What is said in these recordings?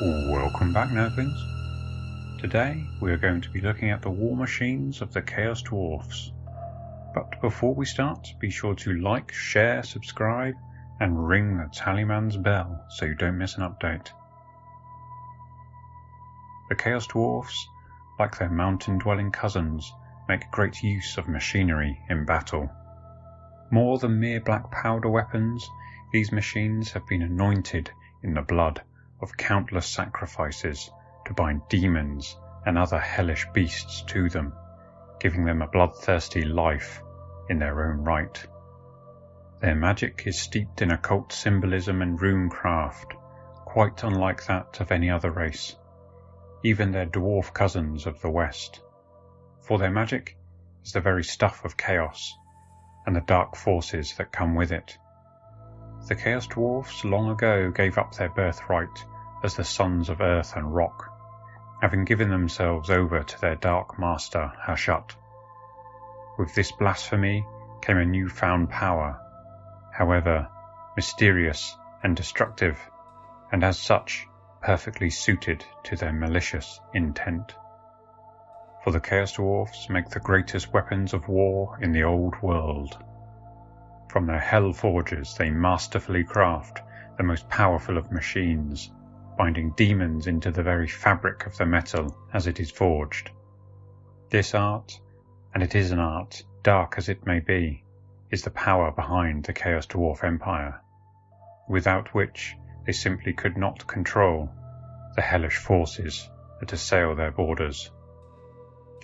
Welcome back, Nerglings. Today we are going to be looking at the war machines of the Chaos Dwarfs. But before we start, be sure to like, share, subscribe, and ring the tallyman's bell so you don't miss an update. The Chaos Dwarfs, like their mountain-dwelling cousins, make great use of machinery in battle. More than mere black powder weapons, these machines have been anointed in the blood of countless sacrifices to bind demons and other hellish beasts to them, giving them a bloodthirsty life in their own right. Their magic is steeped in occult symbolism and runecraft, quite unlike that of any other race, even their dwarf cousins of the West. For their magic is the very stuff of chaos and the dark forces that come with it. The Chaos Dwarfs long ago gave up their birthright as the sons of earth and rock, having given themselves over to their dark master Hashat. With this blasphemy came a newfound power, however mysterious and destructive, and as such perfectly suited to their malicious intent. For the Chaos Dwarfs make the greatest weapons of war in the old world. From their hell forges they masterfully craft the most powerful of machines, binding demons into the very fabric of the metal as it is forged. This art, and it is an art, dark as it may be, is the power behind the Chaos Dwarf Empire, without which they simply could not control the hellish forces that assail their borders.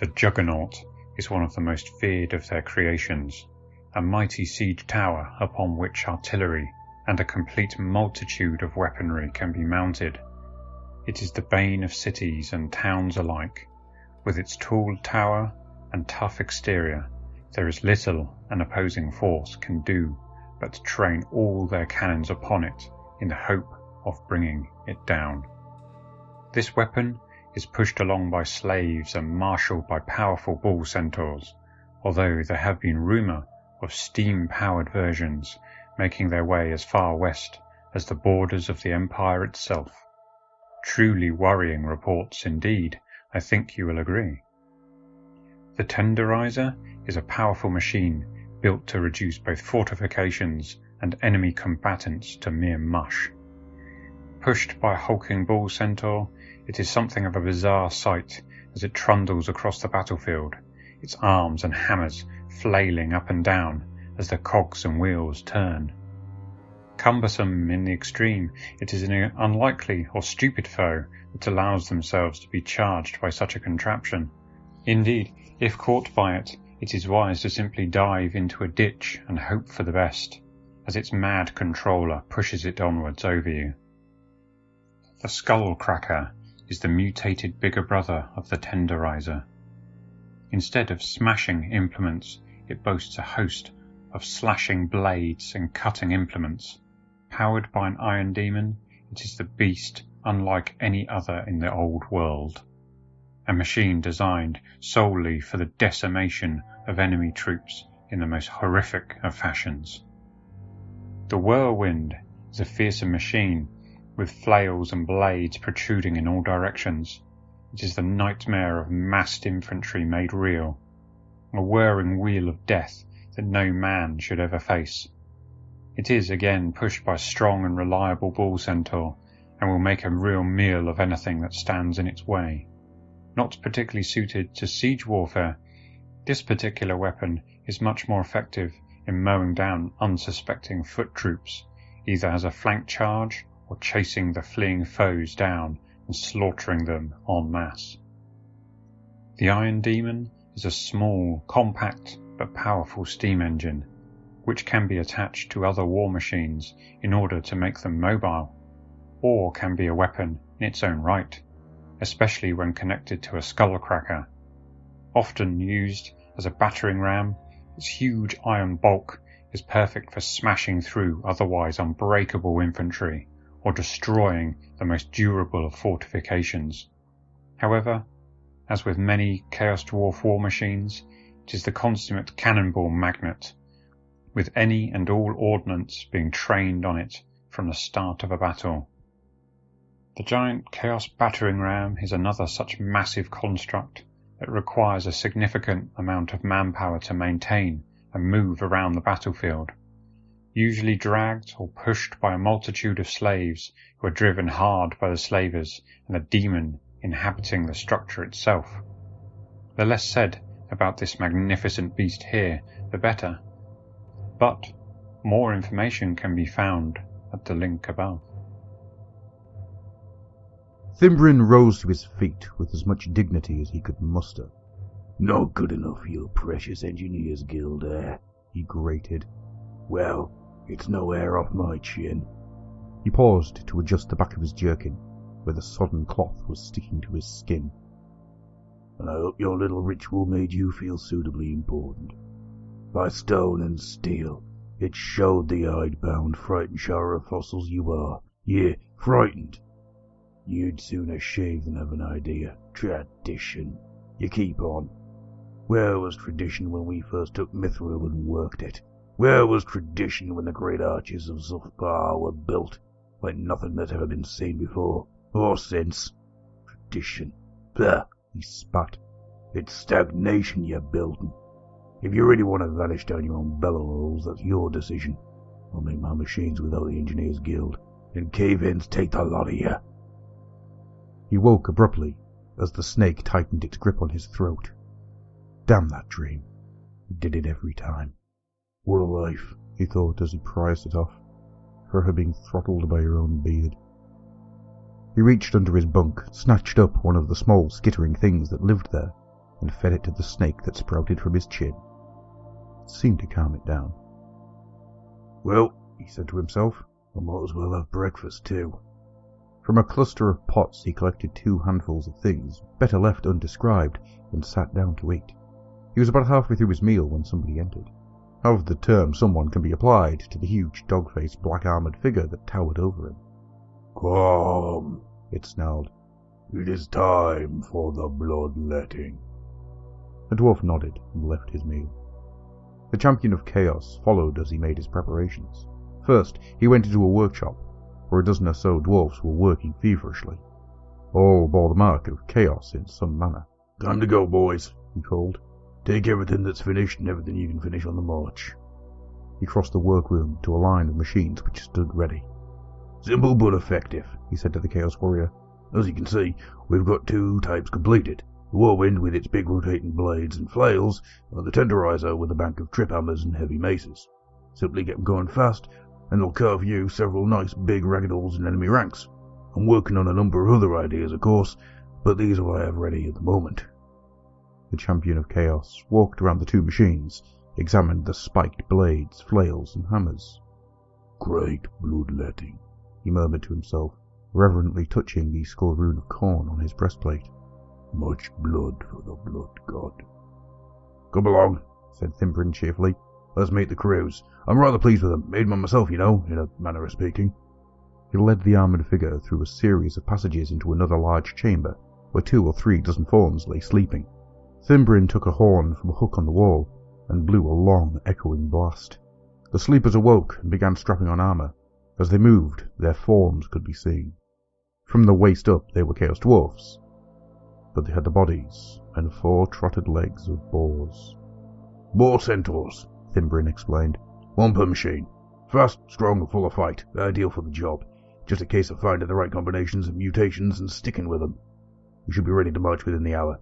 The Juggernaut is one of the most feared of their creations, a mighty siege tower upon which artillery and a complete multitude of weaponry can be mounted. It is the bane of cities and towns alike. With its tall tower and tough exterior, there is little an opposing force can do but train all their cannons upon it in the hope of bringing it down. This weapon is pushed along by slaves and marshalled by powerful bull centaurs, although there have been rumour of steam-powered versions making their way as far west as the borders of the Empire itself. Truly worrying reports indeed, I think you will agree. The Tenderizer is a powerful machine built to reduce both fortifications and enemy combatants to mere mush. Pushed by a hulking bull centaur, it is something of a bizarre sight as it trundles across the battlefield, its arms and hammers flailing up and down as the cogs and wheels turn. Cumbersome in the extreme, it is an unlikely or stupid foe that allows themselves to be charged by such a contraption. Indeed, if caught by it, it is wise to simply dive into a ditch and hope for the best, as its mad controller pushes it onwards over you. The Skullcracker is the mutated bigger brother of the Tenderizer. Instead of smashing implements, it boasts a host of slashing blades and cutting implements. Powered by an iron demon, it is the beast unlike any other in the old world. A machine designed solely for the decimation of enemy troops in the most horrific of fashions. The Whirlwind is a fearsome machine with flails and blades protruding in all directions. It is the nightmare of massed infantry made real, a whirring wheel of death that no man should ever face. It is again pushed by a strong and reliable bull centaur, and will make a real meal of anything that stands in its way. Not particularly suited to siege warfare, this particular weapon is much more effective in mowing down unsuspecting foot troops, either as a flank charge or chasing the fleeing foes down and slaughtering them en masse. The Iron Demon is a small, compact but powerful steam engine, which can be attached to other war machines in order to make them mobile, or can be a weapon in its own right, especially when connected to a Skullcracker. Often used as a battering ram, its huge iron bulk is perfect for smashing through otherwise unbreakable infantry or destroying the most durable of fortifications. However, as with many Chaos Dwarf war machines, it is the consummate cannonball magnet, with any and all ordnance being trained on it from the start of a battle. The giant Chaos Battering Ram is another such massive construct that requires a significant amount of manpower to maintain and move around the battlefield, usually dragged or pushed by a multitude of slaves who are driven hard by the slavers and the demon inhabiting the structure itself. The less said about this magnificent beast here, the better, but more information can be found at the link above. Thimbrin rose to his feet with as much dignity as he could muster. "Not good enough for your precious Engineers Guild, he grated. "Well, it's no hair off my chin." He paused to adjust the back of his jerkin, where the sodden cloth was sticking to his skin. "And I hope your little ritual made you feel suitably important. By stone and steel, it showed the hide-bound, frightened shower of fossils you are. Yeah, frightened. You'd sooner shave than have an idea. Tradition. You keep on. Where was tradition when we first took Mithril and worked it? Where was tradition when the great arches of Zulfar were built, like nothing that's ever been seen before, or since? Tradition. Blah, he spat. It's stagnation you're building. If you really want to vanish down your own bellow holes, that's your decision. I'll make my machines without the Engineers Guild, and cave-ins take the lot of you." He woke abruptly as the snake tightened its grip on his throat. Damn that dream. It did it every time. What a life, he thought as he prized it off, for her being throttled by her own beard. He reached under his bunk, snatched up one of the small skittering things that lived there, and fed it to the snake that sprouted from his chin. It seemed to calm it down. "Well," he said to himself, "I might as well have breakfast too." From a cluster of pots he collected 2 handfuls of things, better left undescribed, and sat down to eat. He was about halfway through his meal when somebody entered. However the term someone can be applied to the huge dog-faced black-armoured figure that towered over him. "Come," it snarled. "It is time for the bloodletting." The dwarf nodded and left his meal. The champion of chaos followed as he made his preparations. First, he went into a workshop, where a dozen or so dwarfs were working feverishly. All bore the mark of chaos in some manner. "Time to go, boys," he called. "Take everything that's finished and everything you can finish on the march." He crossed the workroom to a line of machines which stood ready. "Simple but effective," he said to the Chaos Warrior. "As you can see, we've got 2 types completed. The Whirlwind with its big rotating blades and flails, and the Tenderizer with a bank of trip hammers and heavy maces. Simply get them going fast, and they'll carve you several nice big ragged holes in enemy ranks. I'm working on a number of other ideas, of course, but these are what I have ready at the moment." The champion of chaos walked around the 2 machines, examined the spiked blades, flails, and hammers. "Great bloodletting," he murmured to himself, reverently touching the skull rune of corn on his breastplate. "Much blood for the blood god." "Come along," said Thimbrin cheerfully. "Let's meet the crews. I'm rather pleased with them. Made them myself, you know, in a manner of speaking." He led the armoured figure through a series of passages into another large chamber, where 2 or 3 dozen fawns lay sleeping. Thimbrin took a horn from a hook on the wall, and blew a long, echoing blast. The sleepers awoke and began strapping on armour. As they moved, their forms could be seen. From the waist up, they were Chaos Dwarfs, but they had the bodies and 4 trotted legs of boars. "Boar centaurs," Thimbrin explained. "1 per machine. Fast, strong, and full of fight. Ideal for the job. Just a case of finding the right combinations of mutations and sticking with them. We should be ready to march within the hour.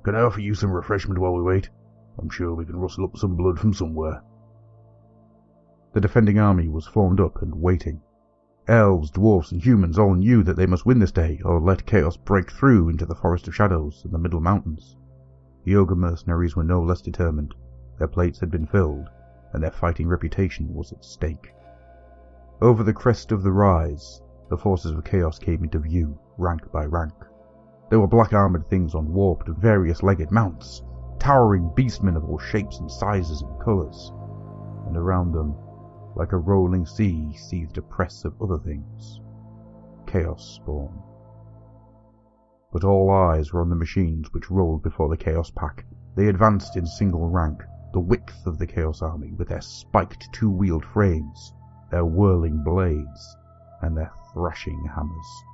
Can I offer you some refreshment while we wait? I'm sure we can rustle up some blood from somewhere." The defending army was formed up and waiting. Elves, dwarfs, and humans all knew that they must win this day, or let chaos break through into the Forest of Shadows and the Middle Mountains. The ogre mercenaries were no less determined. Their plates had been filled, and their fighting reputation was at stake. Over the crest of the rise, the forces of chaos came into view, rank by rank. There were black-armoured things on warped, various-legged mounts, towering beastmen of all shapes and sizes and colours, and around them, like a rolling sea, seethed a press of other things. Chaos spawn. But all eyes were on the machines which rolled before the Chaos Pack. They advanced in single rank, the width of the Chaos Army, with their spiked 2-wheeled frames, their whirling blades, and their thrashing hammers.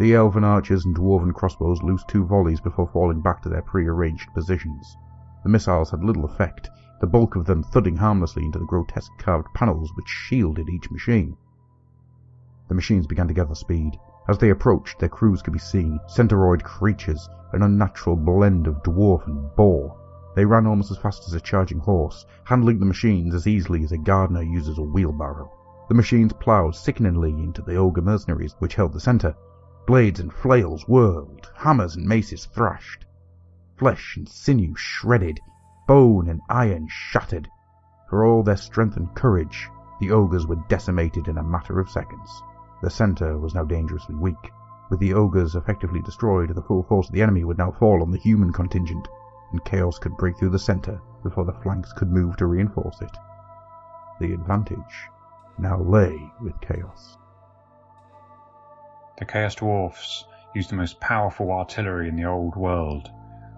The elven archers and dwarven crossbows loosed 2 volleys before falling back to their pre-arranged positions. The missiles had little effect, the bulk of them thudding harmlessly into the grotesque carved panels which shielded each machine. The machines began to gather speed. As they approached, their crews could be seen, centauroid creatures, an unnatural blend of dwarf and boar. They ran almost as fast as a charging horse, handling the machines as easily as a gardener uses a wheelbarrow. The machines ploughed sickeningly into the ogre mercenaries which held the centre. Blades and flails whirled, hammers and maces thrashed. Flesh and sinew shredded, bone and iron shattered. For all their strength and courage, the ogres were decimated in a matter of seconds. The centre was now dangerously weak. With the ogres effectively destroyed, the full force of the enemy would now fall on the human contingent, and chaos could break through the centre before the flanks could move to reinforce it. The advantage now lay with chaos. The Chaos Dwarfs used the most powerful artillery in the old world,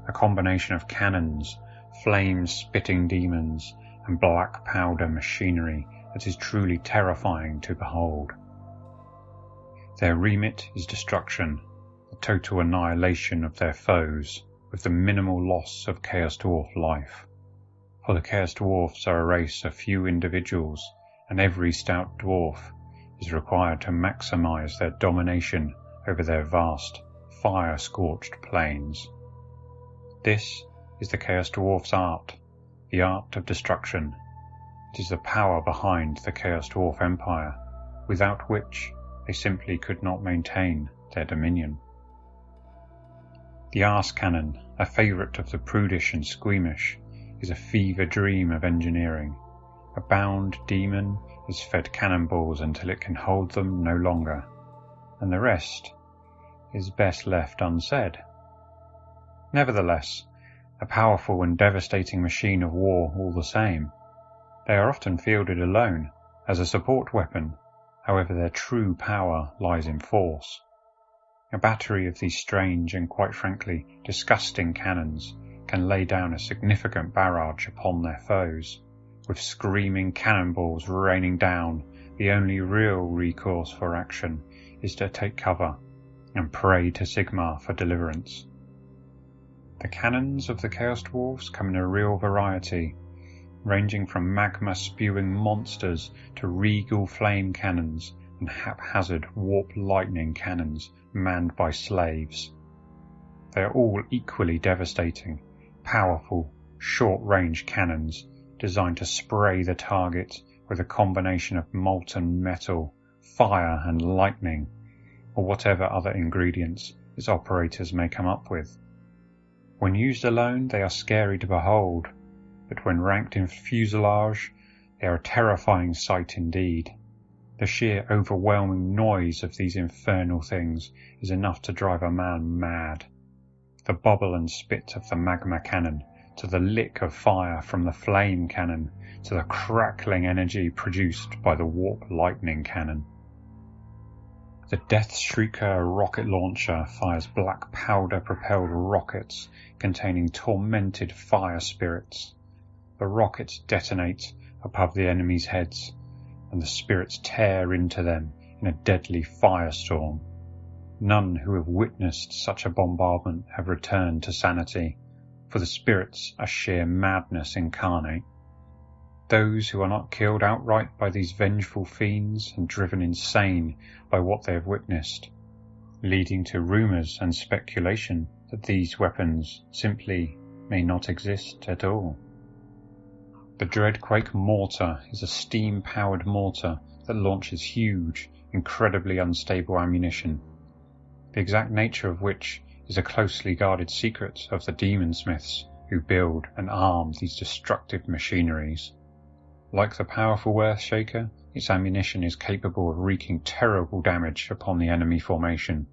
a combination of cannons, flame-spitting demons, and black powder machinery that is truly terrifying to behold. Their remit is destruction, the total annihilation of their foes, with the minimal loss of Chaos Dwarf life. For the Chaos Dwarfs are a race of few individuals, and every stout dwarf is required to maximize their domination over their vast, fire-scorched plains. This is the Chaos Dwarf's art, the art of destruction. It is the power behind the Chaos Dwarf Empire, without which they simply could not maintain their dominion. The arse cannon, a favourite of the prudish and squeamish, is a fever dream of engineering. A bound demon is fed cannonballs until it can hold them no longer, and the rest is best left unsaid. Nevertheless, a powerful and devastating machine of war all the same. They are often fielded alone, as a support weapon, however their true power lies in force. A battery of these strange and quite frankly disgusting cannons can lay down a significant barrage upon their foes. With screaming cannonballs raining down, the only real recourse for action is to take cover and pray to Sigmar for deliverance. The cannons of the Chaos Dwarfs come in a real variety, ranging from magma-spewing monsters to regal flame cannons and haphazard warp lightning cannons manned by slaves. They are all equally devastating, powerful, short-range cannons designed to spray the target with a combination of molten metal, fire and lightning, or whatever other ingredients its operators may come up with. When used alone, they are scary to behold, but when ranked in fuselage, they are a terrifying sight indeed. The sheer overwhelming noise of these infernal things is enough to drive a man mad. The bubble and spit of the magma cannon, to the lick of fire from the flame cannon, to the crackling energy produced by the warp lightning cannon. The Death Shrieker rocket launcher fires black powder-propelled rockets containing tormented fire spirits. The rockets detonate above the enemy's heads, and the spirits tear into them in a deadly firestorm. None who have witnessed such a bombardment have returned to sanity, for the spirits are sheer madness incarnate. Those who are not killed outright by these vengeful fiends and driven insane by what they have witnessed, leading to rumours and speculation that these weapons simply may not exist at all. The Dreadquake Mortar is a steam-powered mortar that launches huge, incredibly unstable ammunition, the exact nature of which is a closely guarded secret of the demonsmiths who build and arm these destructive machineries. Like the powerful Earthshaker, its ammunition is capable of wreaking terrible damage upon the enemy formation.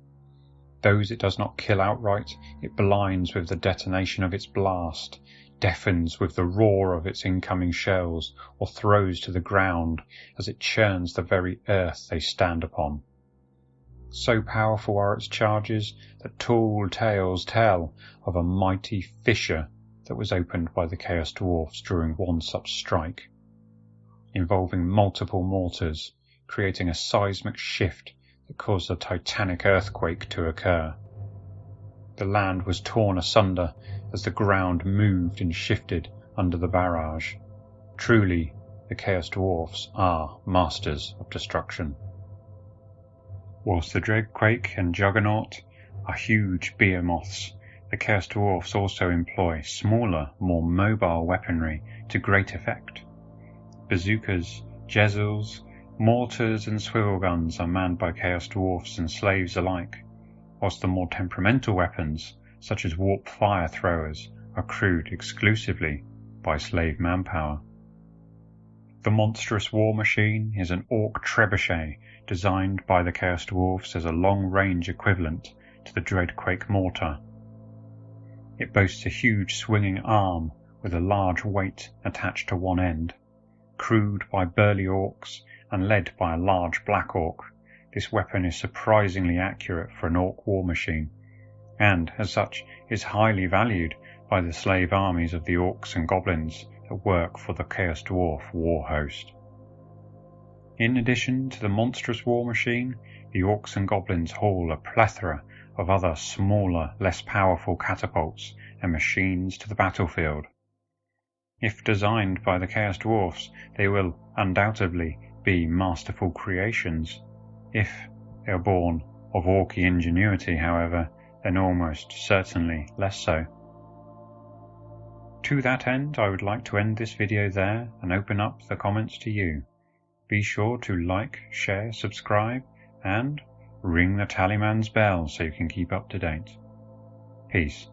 Those it does not kill outright, it blinds with the detonation of its blast, deafens with the roar of its incoming shells, or throws to the ground as it churns the very earth they stand upon. So powerful are its charges that tall tales tell of a mighty fissure that was opened by the Chaos Dwarfs during one such strike, involving multiple mortars, creating a seismic shift that caused a titanic earthquake to occur. The land was torn asunder as the ground moved and shifted under the barrage. Truly, the Chaos Dwarfs are masters of destruction. Whilst the Dreadquake and Juggernaut are huge behemoths, the Chaos Dwarfs also employ smaller, more mobile weaponry to great effect. Bazookas, Jezels, mortars and swivel guns are manned by Chaos Dwarfs and slaves alike, whilst the more temperamental weapons, such as warp fire throwers, are crewed exclusively by slave manpower. The monstrous war machine is an Orc trebuchet designed by the Chaos Dwarfs as a long-range equivalent to the Dreadquake mortar. It boasts a huge swinging arm with a large weight attached to one end. Crewed by burly Orcs and led by a large Black Orc, this weapon is surprisingly accurate for an Orc war machine, and, as such, is highly valued by the slave armies of the Orcs and Goblins that work for the Chaos Dwarf war host. In addition to the monstrous war machine, the Orcs and Goblins haul a plethora of other smaller, less powerful catapults and machines to the battlefield. If designed by the Chaos Dwarfs, they will undoubtedly be masterful creations. If they are born of Orky ingenuity, however, then almost certainly less so. To that end, I would like to end this video there and open up the comments to you. Be sure to like, share, subscribe, and ring the tallyman's bell so you can keep up to date. Peace.